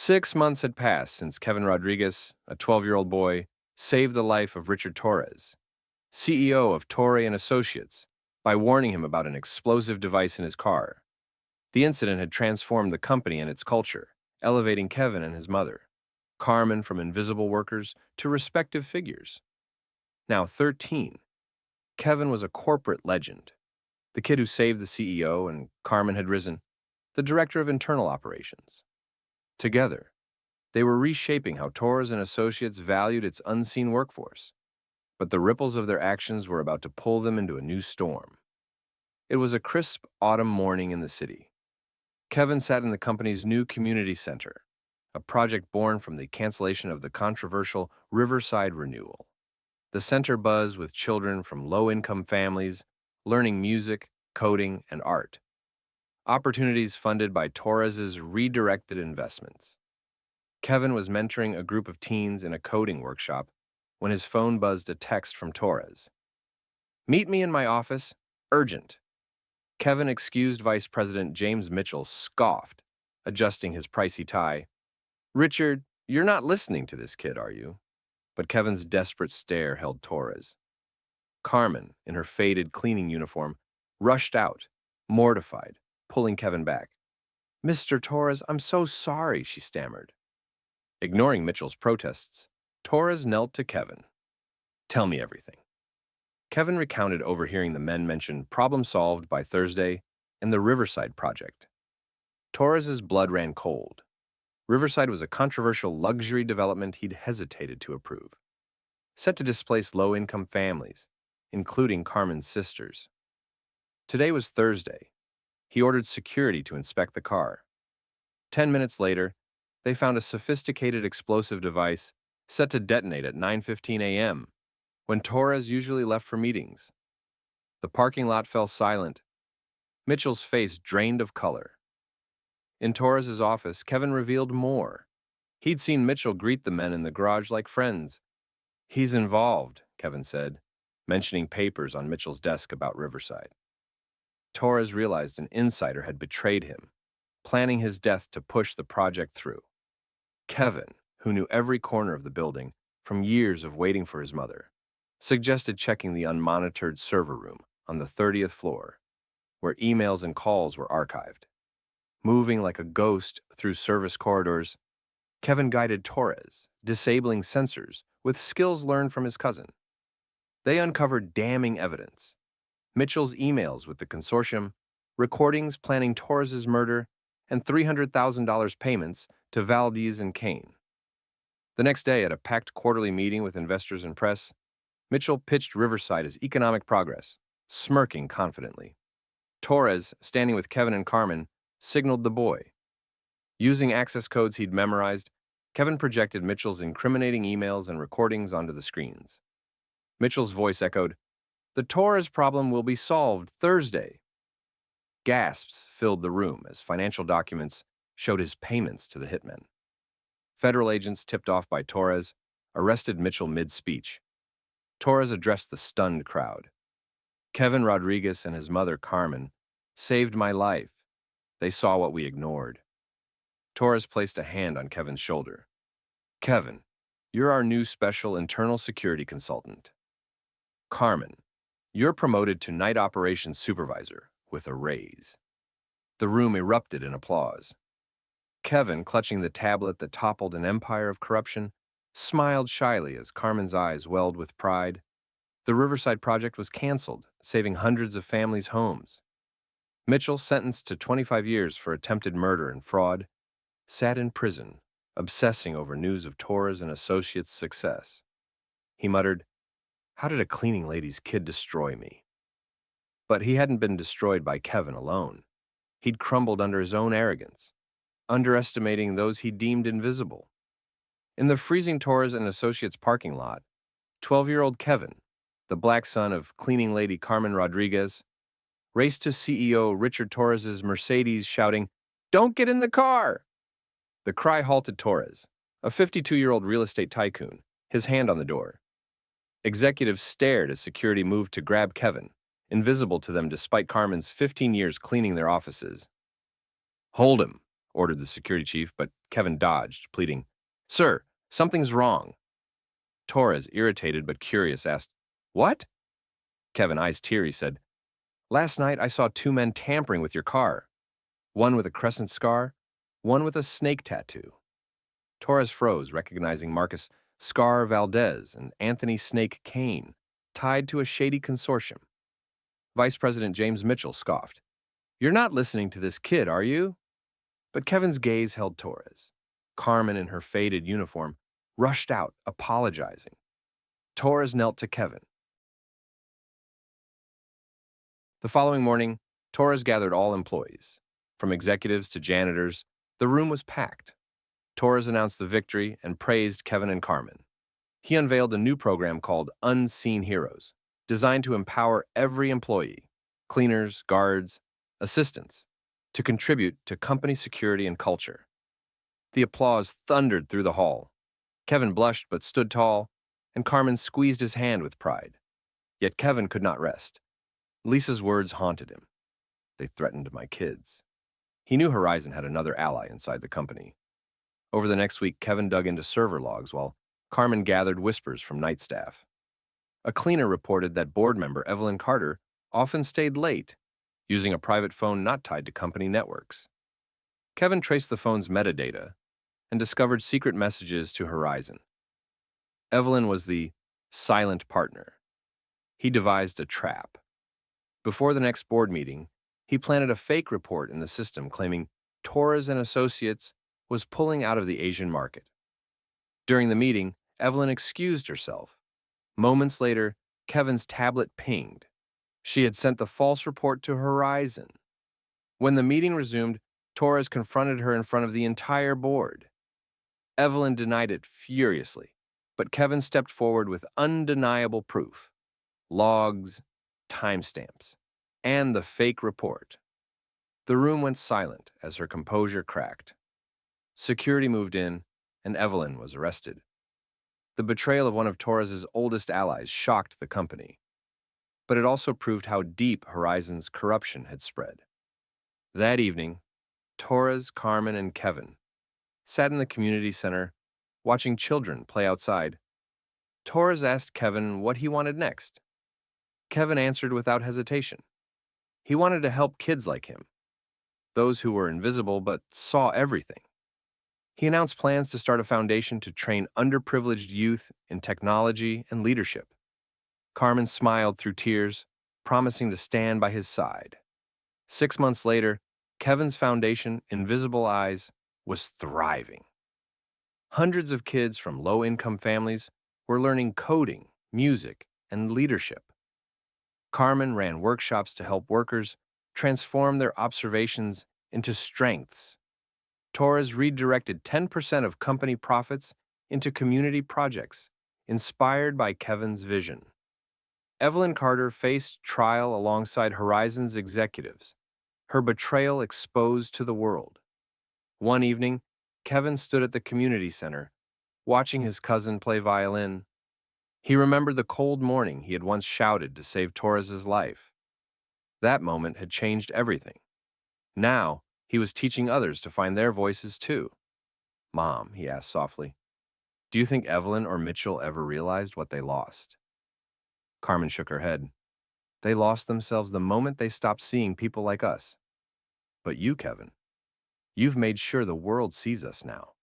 6 months had passed since Kevin Rodriguez, a 12-year-old boy, saved the life of Richard Torres, CEO of Torre and Associates, by warning him about an explosive device in his car. The incident had transformed the company and its culture, elevating Kevin and his mother, Carmen, from invisible workers to respected figures. Now 13, Kevin was a corporate legend, the kid who saved the CEO, and Carmen had risen, the director of internal operations. Together, they were reshaping how Torres and Associates valued its unseen workforce, but the ripples of their actions were about to pull them into a new storm. It was a crisp autumn morning in the city. Kevin sat in the company's new community center, a project born from the cancellation of the controversial Riverside renewal. The center buzzed with children from low-income families learning music, coding, and art, opportunities funded by Torres's redirected investments. Kevin was mentoring a group of teens in a coding workshop when his phone buzzed a text from Torres. "Meet me in my office. Urgent." Kevin excused Vice President James Mitchell scoffed, adjusting his pricey tie. "Richard, you're not listening to this kid, are you?" But Kevin's desperate stare held Torres. Carmen, in her faded cleaning uniform, rushed out, mortified, pulling Kevin back. "Mr. Torres, I'm so sorry," she stammered. Ignoring Mitchell's protests, Torres knelt to Kevin. "Tell me everything." Kevin recounted overhearing the men mention problem solved by Thursday and the Riverside project. Torres's blood ran cold. Riverside was a controversial luxury development he'd hesitated to approve, set to displace low-income families, including Carmen's sisters. Today was Thursday. He ordered security to inspect the car. 10 minutes later, they found a sophisticated explosive device set to detonate at 9:15 a.m., when Torres usually left for meetings. The parking lot fell silent. Mitchell's face drained of color. In Torres's office, Kevin revealed more. He'd seen Mitchell greet the men in the garage like friends. "He's involved," Kevin said, mentioning papers on Mitchell's desk about Riverside. Torres realized an insider had betrayed him, planning his death to push the project through. Kevin, who knew every corner of the building from years of waiting for his mother, suggested checking the unmonitored server room on the 30th floor, where emails and calls were archived. Moving like a ghost through service corridors, Kevin guided Torres, disabling sensors with skills learned from his cousin. They uncovered damning evidence: Mitchell's emails with the consortium, recordings planning Torres's murder, and $300,000 payments to Valdez and Kane. The next day, at a packed quarterly meeting with investors and press, Mitchell pitched Riverside as economic progress, smirking confidently. Torres, standing with Kevin and Carmen, signaled the boy. Using access codes he'd memorized, Kevin projected Mitchell's incriminating emails and recordings onto the screens. Mitchell's voice echoed, "The Torres problem will be solved Thursday." Gasps filled the room as financial documents showed his payments to the hitmen. Federal agents, tipped off by Torres, arrested Mitchell mid-speech. Torres addressed the stunned crowd. "Kevin Rodriguez and his mother, Carmen, saved my life. They saw what we ignored." Torres placed a hand on Kevin's shoulder. "Kevin, you're our new special internal security consultant. Carmen, you're promoted to night operations supervisor with a raise." The room erupted in applause. Kevin, clutching the tablet that toppled an empire of corruption, smiled shyly as Carmen's eyes welled with pride. The Riverside project was canceled, saving hundreds of families' homes. Mitchell, sentenced to 25 years for attempted murder and fraud, sat in prison, obsessing over news of Torres and Associates' success. He muttered, "How did a cleaning lady's kid destroy me?" But he hadn't been destroyed by Kevin alone. He'd crumbled under his own arrogance, underestimating those he deemed invisible. In the freezing Torres and Associates parking lot, 12-year-old Kevin, the black son of cleaning lady Carmen Rodriguez, raced to CEO Richard Torres's Mercedes, shouting, "Don't get in the car!" The cry halted Torres, a 52-year-old real estate tycoon, his hand on the door. Executives stared as security moved to grab Kevin, invisible to them despite Carmen's 15 years cleaning their offices. "Hold him," ordered the security chief, but Kevin dodged, pleading, "Sir, something's wrong." Torres, irritated but curious, asked, "What?" Kevin, eyes teary, said, "Last night I saw two men tampering with your car. One with a crescent scar, one with a snake tattoo." Torres froze, recognizing Marcus Scar Valdez and Anthony Snake Kane, tied to a shady consortium. Vice President James Mitchell scoffed, "You're not listening to this kid, are you?" But Kevin's gaze held Torres. Carmen, in her faded uniform, rushed out, apologizing. Torres knelt to Kevin. The following morning, Torres gathered all employees. From executives to janitors, the room was packed. Torres announced the victory and praised Kevin and Carmen. He unveiled a new program called Unseen Heroes, designed to empower every employee, cleaners, guards, assistants, to contribute to company security and culture. The applause thundered through the hall. Kevin blushed but stood tall, and Carmen squeezed his hand with pride. Yet Kevin could not rest. Lisa's words haunted him. "They threatened my kids." He knew Horizon had another ally inside the company. Over the next week, Kevin dug into server logs while Carmen gathered whispers from night staff. A cleaner reported that board member Evelyn Carter often stayed late, using a private phone not tied to company networks. Kevin traced the phone's metadata and discovered secret messages to Horizon. Evelyn was the silent partner. He devised a trap. Before the next board meeting, he planted a fake report in the system claiming Torres and Associates was pulling out of the Asian market. During the meeting, Evelyn excused herself. Moments later, Kevin's tablet pinged. She had sent the false report to Horizon. When the meeting resumed, Torres confronted her in front of the entire board. Evelyn denied it furiously, but Kevin stepped forward with undeniable proof: logs, timestamps, and the fake report. The room went silent as her composure cracked. Security moved in, and Evelyn was arrested. The betrayal of one of Torres's oldest allies shocked the company, but it also proved how deep Horizon's corruption had spread. That evening, Torres, Carmen, and Kevin sat in the community center watching children play outside. Torres asked Kevin what he wanted next. Kevin answered without hesitation. He wanted to help kids like him, those who were invisible but saw everything. He announced plans to start a foundation to train underprivileged youth in technology and leadership. Carmen smiled through tears, promising to stand by his side. 6 months later, Kevin's foundation, Invisible Eyes, was thriving. Hundreds of kids from low-income families were learning coding, music, and leadership. Carmen ran workshops to help workers transform their observations into strengths. Torres redirected 10% of company profits into community projects, inspired by Kevin's vision. Evelyn Carter faced trial alongside Horizon's executives, her betrayal exposed to the world. One evening, Kevin stood at the community center, watching his cousin play violin. He remembered the cold morning he had once shouted to save Torres's life. That moment had changed everything. Now, he was teaching others to find their voices too. "Mom," he asked softly, "do you think Evelyn or Mitchell ever realized what they lost?" Carmen shook her head. "They lost themselves the moment they stopped seeing people like us. But you, Kevin, you've made sure the world sees us now."